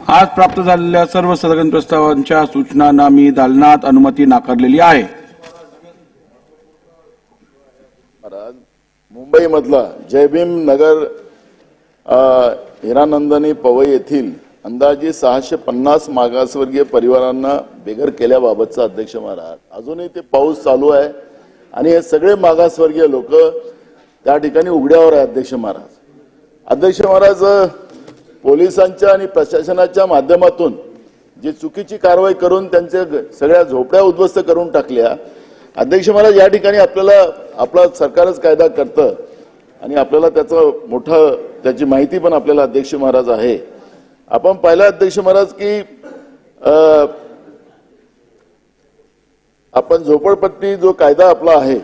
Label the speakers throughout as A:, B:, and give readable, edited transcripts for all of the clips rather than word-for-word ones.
A: आज प्राप्त झालेल्या सर्व स्थगन प्रस्तावांच्या सूचनांना मी दालनात अनुमती नाकारलेली आहे।
B: मुंबई मधला जयभीम नगर हिरानंदानी पवई येथील अंदाजे 650 मागासवर्गीय परिवारांना बेघर केल्याबाबतचा अध्यक्ष महाराज अजूनही ते पाऊस चालू आहे आणि हे सगळे मागासवर्गीय लोक त्या ठिकाणी उघड्यावर आहे। अध्यक्ष महाराज पोलिसांच्या आणि प्रशासनाच्या माध्यमातून जी चुकीची कारवाई करून त्यांच्या सगळ्या झोपड्या उद्ध्वस्त करून टाकल्या। अध्यक्ष महाराज या ठिकाणी आपला सरकारच कायदा करतं आणि आपल्याला त्याची माहिती पण आपल्याला अध्यक्ष महाराज आहे। आपण पाहिलं अध्यक्ष महाराज की आपण झोपडपट्टी जो कायदा आपला आहे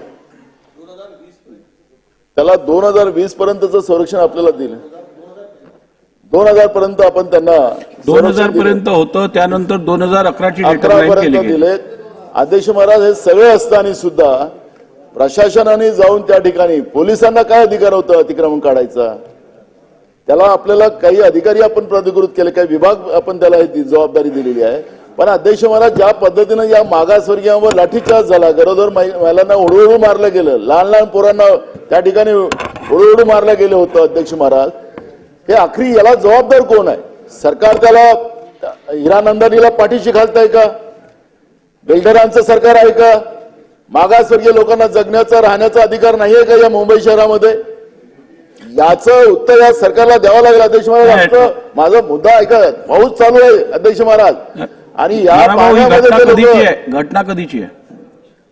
B: त्याला 2020 पर्यंतचं संरक्षण आपल्याला दिलं। 2000 पर्यंत आपण त्यांना
A: 2000 पर्यंत होतं, त्यानंतर 2011 ची डेडलाईन केली गेली।
B: अध्यक्ष महाराज हे सगळे असताना सुद्धा प्रशासनाने जाऊन त्या ठिकाणी पोलिसांना काय अधिकार होता अतिक्रमण काढायचा? त्याला आपल्याला काही अधिकारी आपण प्राधिकृत केले, काही विभाग आपण त्याला जबाबदारी दिलेली आहे। पण अध्यक्ष महाराज ज्या पद्धतीने या मागासवर्गीयांवर लाठीचार्ज झाला, गरोदर महिलांना उडवून मारलं गेलं, लहान लहान पोरांना त्या ठिकाणी उडवून मारलं गेलं होतं। अध्यक्ष महाराज हे आखरी याला जबाबदार कोण आहे? सरकार त्याला हिरानंदानीला पाठीशी घालताय का? बिल्डरांचं सरकार आहे का? मागासवर्गीय लोकांना जगण्याचा राहण्याचा अधिकार नाहीये का या मुंबई शहरामध्ये? याचं उत्तर या सरकारला द्यावं लागेल। अध्यक्ष महाराज माझा मुद्दा ऐका, पाऊस चालू आहे अध्यक्ष महाराज आणि या
A: घटना कधीची आहे?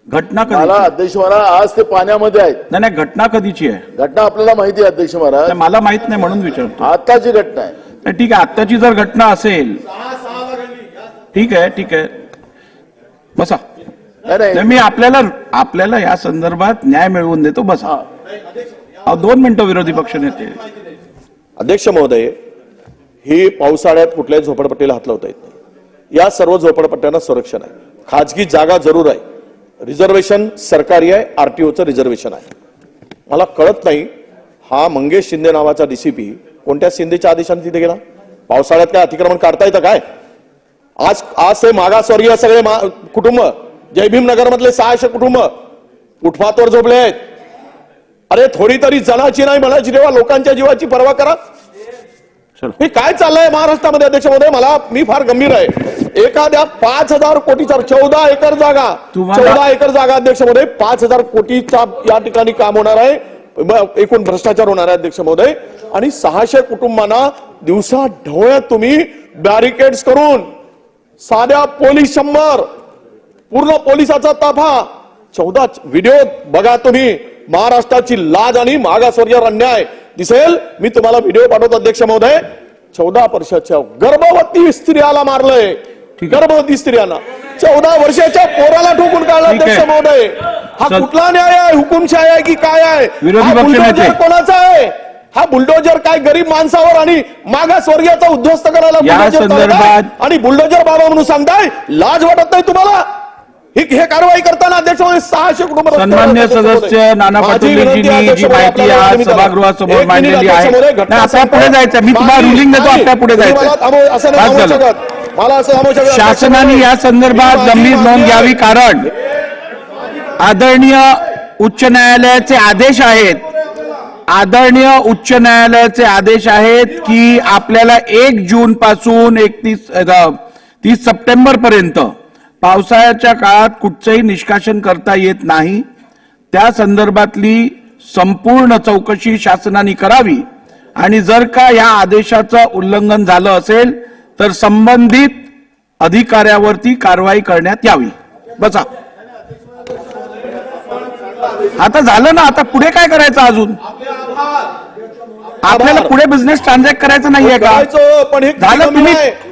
B: मला अध्यक्ष महाराज आज ते पाण्यामध्ये आहेत।
A: नाही, घटना कधीची आहे?
B: घटना आपल्याला माहिती आहे अध्यक्ष महाराज?
A: मला माहित नाही म्हणून विचारतो।
B: आताची घटना आहे।
A: ठीक आहे, आताची जर घटना असेल ठीक आहे बसा। मी आपल्याला या संदर्भात न्याय मिळवून देतो, बसा। 2 मिनिटं विरोधी पक्ष नेते।
C: अध्यक्ष महोदय, ही पावसाळ्यात कुठल्याही झोपडपट्टीला हात लावता येत नाही। या सर्व झोपडपट्ट्यांना संरक्षण आहे, खाजगी जागा जरूर आहे, रिझर्वेशन सरकारी आहे, आरटीओचं रिझर्वेशन आहे। मला कळत नाही हा मंगेश शिंदे नावाचा डीसीपी कोणत्या शिंदेच्या आदेशाने तिथे गेला? पावसाळ्यात काय अतिक्रमण काढता येतं काय? आज ते मागासवर्गीय सगळे कुटुंब, जयभीम नगर मधले 600 कुटुंब फुटपाथवर झोपले आहेत। अरे थोडी तरी जनाची नाही मनाची देवा, लोकांच्या जीवाची पर्वा करा। हे काय चाललंय महाराष्ट्रामध्ये अध्यक्ष महोदय? मी फार गंभीर आहे। एखाद्या 5000 कोटीचा 14 एकर जागा 14 एकर जागा अध्यक्ष महोदय, 5000 कोटीचा या ठिकाणी काम होणार आहे, एकूण भ्रष्टाचार होणार आहे अध्यक्ष महोदय। आणि 600 कुटुंबांना दिवसा ढवळ्यात तुम्ही बॅरिकेड्स करून साध्या पोलीस 100 पूर्ण पोलिसाचा ताफा 14 व्हिडिओ बघा तुम्ही। महाराष्ट्राची लाज आणि मागासवर्गीयांवर अन्याय दिसेल। मी तुम्हाला व्हिडिओ पाठवतो अध्यक्ष महोदय। 14 वर्षाच्या गर्भवती स्त्रियाला मारलंय, गर्भवती स्त्रियांना 14 वर्षाच्या पोराला ठोकून काढलं अध्यक्ष महोदय। हा कुठला न्याय आहे? हुकुमशाही आहे की काय आहे? हा बुलडोजर कोणाचा आहे? हा बुलडोजर काय गरीब माणसावर आणि मागासवर्गीयाचा उद्ध्वस्त करायला आणि बुलडोजर बाबा म्हणून सांगताय? लाज वाटत नाही तुम्हाला? हे कारवाई करताना अध्यक्ष 600 कुटुंब।
A: सन्मान्य सदस्य नाना पाटोलेजींनी जी माहिती आज सभागृहासमोर मांडलेली आहे, आता पुढे जायचं, मी तुम्हाला रुलिंग देतो, आता पुढे जायचं। शासनाने या संदर्भात गंभीर नोंद घ्यावी, कारण आदरणीय उच्च न्यायालयाचे आदेश आहेत की आपल्याला 1 जून पासून 30 सप्टेंबर पर्यंत पावसाळ्याच्या काळात कुठचंही निष्कासन करता येत नाही। त्या संदर्भातली संपूर्ण चौकशी शासनाने करावी आणि जर का या आदेशाचं उल्लंघन झालं असेल तर संबंधित अधिकाऱ्यावरती कारवाई करण्यात यावी। बसा, आता झालं ना, आता पुढे काय करायचं? अजून आपल्याला पुढे बिझनेस ट्रान्झॅक्ट करायचं नाहीये का? झालं,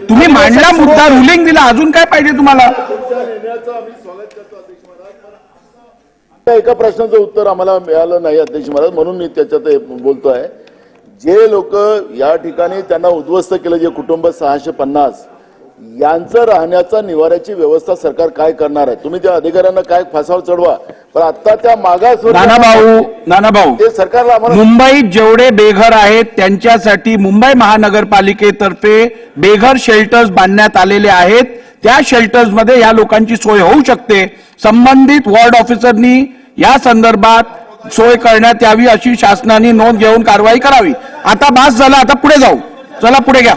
A: तुम्ही मांडला मुद्दा, रुलिंग दिला, अजून काय पाहिजे तुम्हाला?
B: एका प्रश्नाचं उत्तर आम्हाला मिळालं नाही अध्यक्ष महाराज, म्हणून मी त्याच्यात बोलतोय। जे लोक या ठिकाणी त्यांना उद्ध्वस्त केलं, जे कुटुंब 650, यांचं राहण्याचा निवाऱ्याची व्यवस्था सरकार काय करणार आहे? तुम्ही त्या अधिकाऱ्यांना काय फासावर चढवा, पण आता त्या
A: नानाभाऊ
B: ते सरकारला आम्हाला
A: मुंबईत जेवढे बेघर आहेत त्यांच्यासाठी मुंबई महानगरपालिकेतर्फे बेघर शेल्टर्स बांधण्यात आलेले आहेत. त्या शेल्टर्समध्ये या लोकांची सोय होऊ शकते. संबंधित वॉर्ड ऑफिसरनी या संदर्भात सोय करण्यात यावी अशी शासनाने नोंद घेऊन कारवाई करावी. आता बास झाला, आता पुढे जाऊ. चला पुढे घ्या.